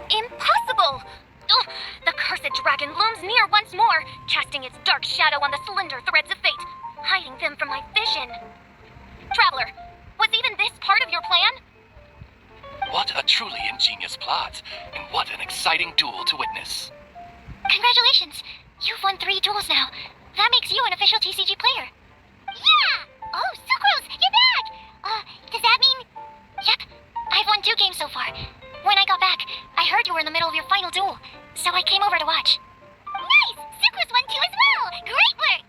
Impossible! Ugh, the cursed dragon looms near once more, casting its dark shadow on the slender threads of fate, hiding them from my vision. Traveler, was even this part of your plan? What a truly ingenious plot, and what an exciting duel to witness. Congratulations! You've won 3 duels now. That makes you an official TCG player. Yeah! Oh, Sucrose, you're back! Does that mean... Yep, I've won 2 games so far. When I got back, I heard you were in the middle of your final duel, so I came over to watch. Nice! Sucrose won 2 as well! Great work!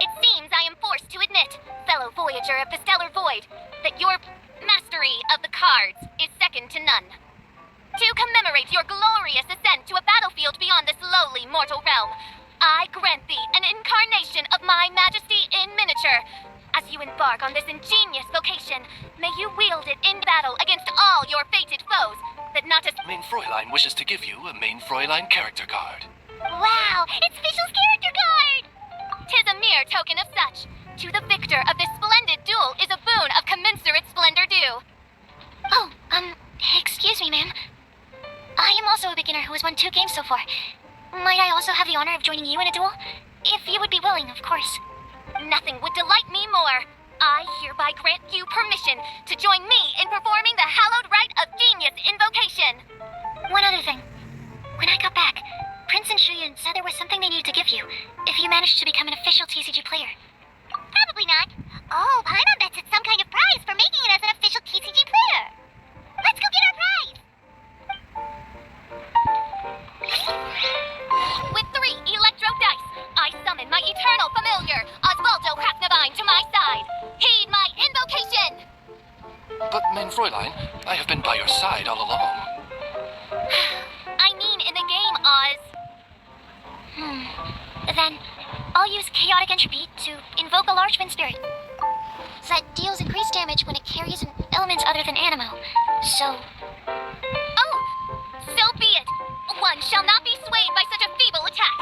It seems I am forced to admit, fellow Voyager of the Stellar Void, that your mastery of the cards is second to none. To commemorate your glorious ascent to a battlefield beyond this lowly mortal realm, I grant thee an incarnation of my majesty in miniature. As you embark on this ingenious vocation, may you wield it in battle against all your fated foes, that not a... Main Fräulein wishes to give you a Main Fräulein character card. Wow, it's Fischl's character card! 'Tis a mere token of such. To the victor of this splendid duel is a boon of commensurate splendor due. Oh, excuse me, ma'am. I am also a beginner who has won 2 games so far. Might I also have the honor of joining you in a duel? If you would be willing, of course. Nothing would delight me more. I hereby grant you permission to join me in performing the hallowed rite of genius invocation. One other thing. When I got back, Prince and Shuyun said there was something they needed to give you if you managed to become an official TCG player. Probably not. Oh, Paimon bets it's some kind of prize for making it as an official TCG player. Let's go get our prize! With 3 electro dice, I summon my eternal familiar, Osvaldo Krasnavine, to my side. Heed my invocation! But, Main Fräulein, I have been by your side all along. I mean in the game, Oz. Then, I'll use Chaotic Entropy to invoke a large wind spirit. That deals increased damage when it carries an element other than Animo. So... Oh! So be it! One shall not be swayed by such a feeble attack!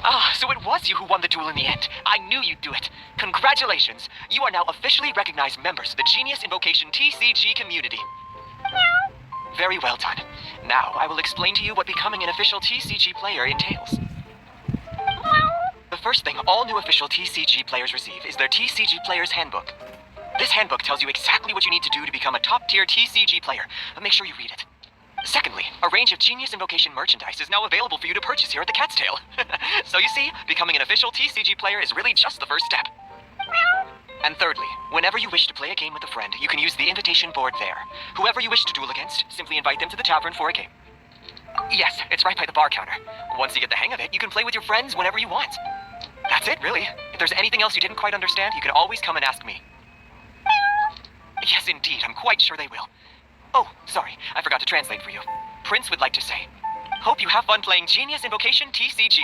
Ah, so it was you who won the duel in the end. I knew you'd do it. Congratulations. You are now officially recognized members of the Genius Invocation TCG community. Very well done. Now, I will explain to you what becoming an official TCG player entails. The first thing all new official TCG players receive is their TCG Player's Handbook. This handbook tells you exactly what you need to do to become a top-tier TCG player, but make sure you read it. Secondly, a range of Genius Invocation merchandise is now available for you to purchase here at the Cat's Tail. So you see, becoming an official TCG player is really just the first step. And thirdly, whenever you wish to play a game with a friend, you can use the invitation board there. Whoever you wish to duel against, simply invite them to the tavern for a game. Yes, it's right by the bar counter. Once you get the hang of it, you can play with your friends whenever you want. That's it, really. If there's anything else you didn't quite understand, you can always come and ask me. Yes, indeed, I'm quite sure they will. Oh, sorry, I forgot to translate for you. Prince would like to say, hope you have fun playing Genius Invocation TCG.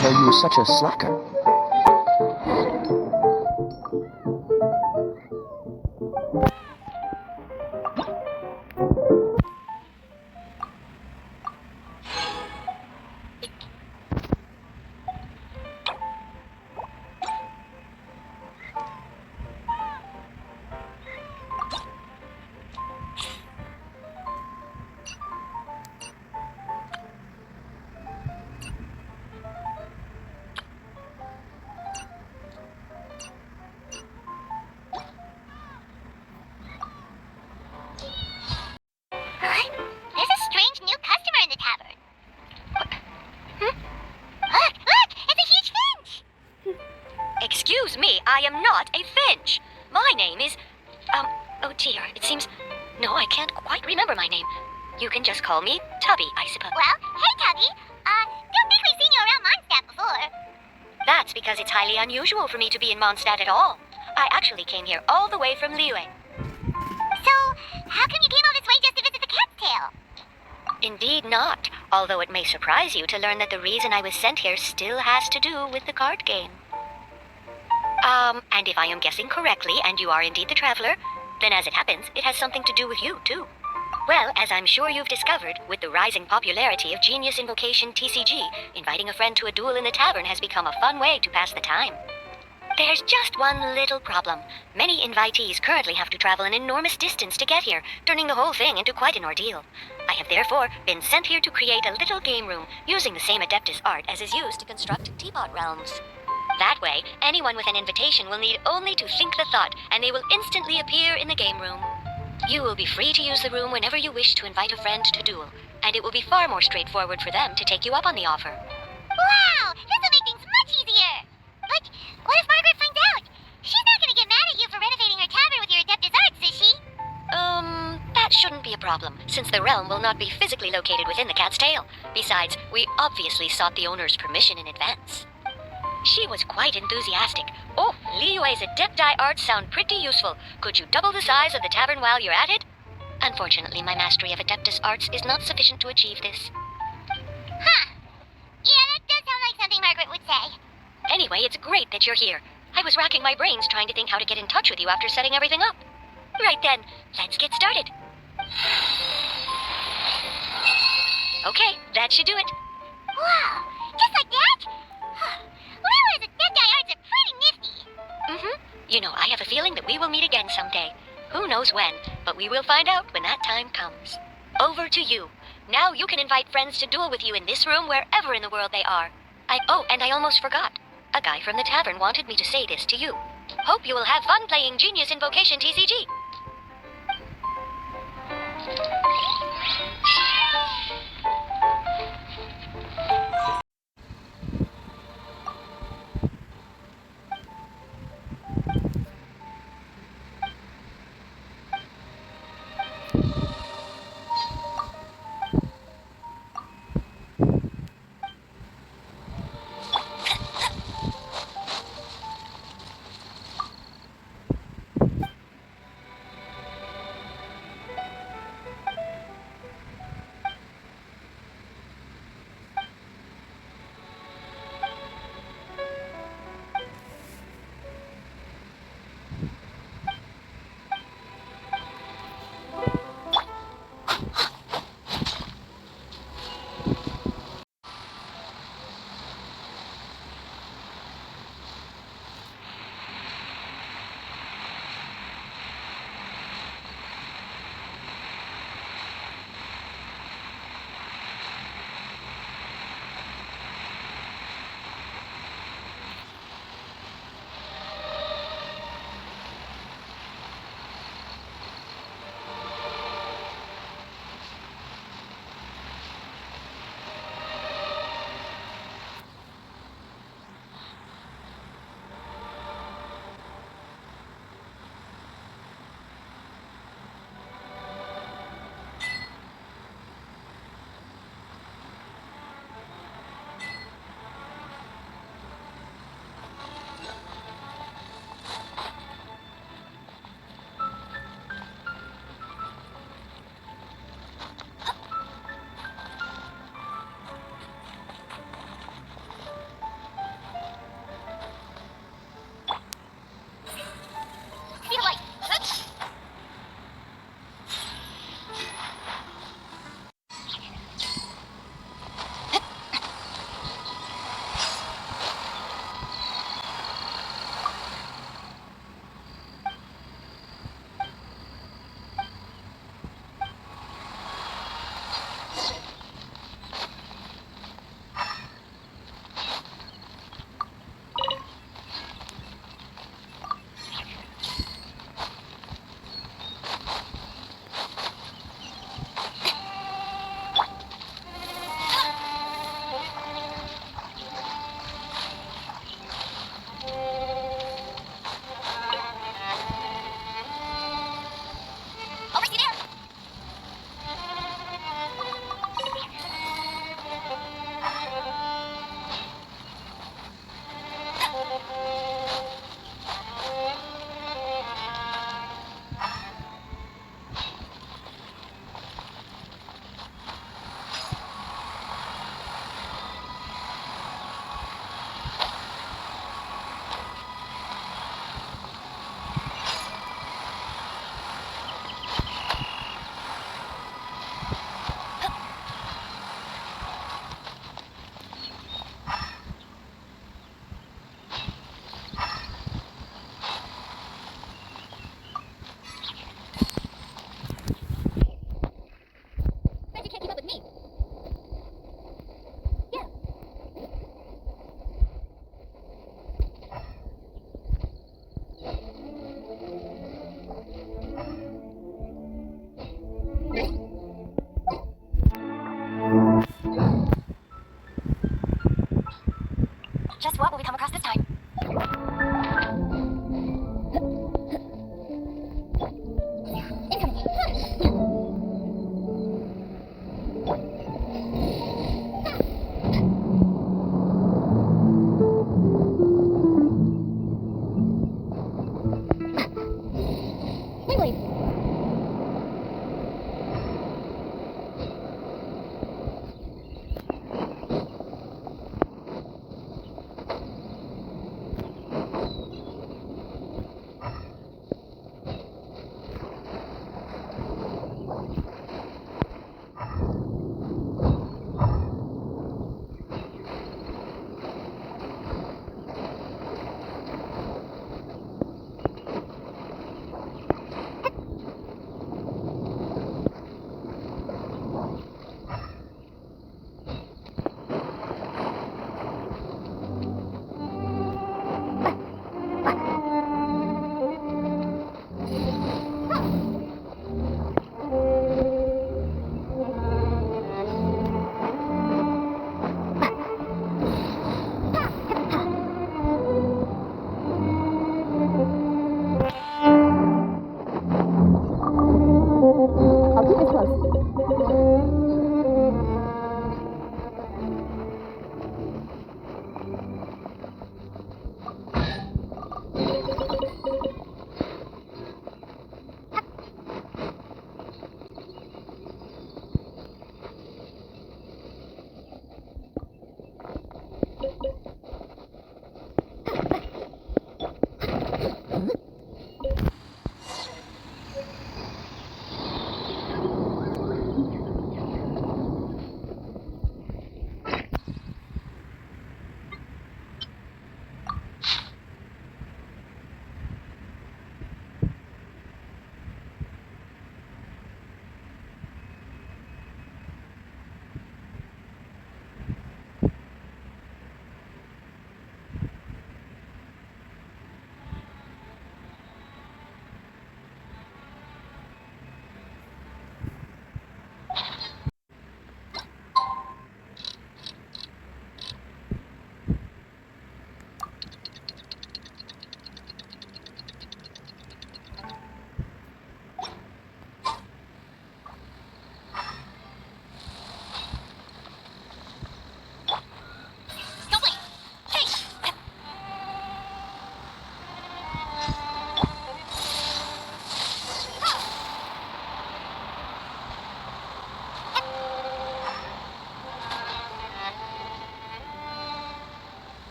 Know you were such a slacker. Excuse me, I am not a finch. My name is... oh dear, it seems... No, I can't quite remember my name. You can just call me Tubby, I suppose. Well, hey, Tubby. Don't think we've seen you around Mondstadt before. That's because it's highly unusual for me to be in Mondstadt at all. I actually came here all the way from Liyue. So, how come you came all this way just to visit the cat's tail? Indeed not, although it may surprise you to learn that the reason I was sent here still has to do with the card game. And if I am guessing correctly, and you are indeed the traveler, then as it happens, it has something to do with you, too. Well, as I'm sure you've discovered, with the rising popularity of Genius Invocation TCG, inviting a friend to a duel in the tavern has become a fun way to pass the time. There's just one little problem. Many invitees currently have to travel an enormous distance to get here, turning the whole thing into quite an ordeal. I have therefore been sent here to create a little game room, using the same Adeptus art as is used to construct Teapot Realms. That way, anyone with an invitation will need only to think the thought, and they will instantly appear in the game room. You will be free to use the room whenever you wish to invite a friend to duel, and it will be far more straightforward for them to take you up on the offer. Wow, this will make things much easier. But what if Margaret finds out? She's not going to get mad at you for renovating her tavern with your Adeptus arts, is she? That shouldn't be a problem, since the realm will not be physically located within the cat's tail. Besides, we obviously sought the owner's permission in advance. She was quite enthusiastic. Oh, Liyue's Adepti arts sound pretty useful. Could you double the size of the tavern while you're at it? Unfortunately, my mastery of Adeptus arts is not sufficient to achieve this. Huh. Yeah, that does sound like something Margaret would say. Anyway, it's great that you're here. I was racking my brains trying to think how to get in touch with you after setting everything up. Right then, let's get started. Okay, that should do it. Wow, just like that? Liyue's Adepti arts are pretty nifty. You know, I have a feeling that we will meet again someday. Who knows when, but we will find out when that time comes. Over to you. Now you can invite friends to duel with you in this room wherever in the world they are. And I almost forgot. A guy from the tavern wanted me to say this to you. Hope you will have fun playing Genius Invocation TCG. Bet you can't keep up with me. Yeah. Just what will we come across this time?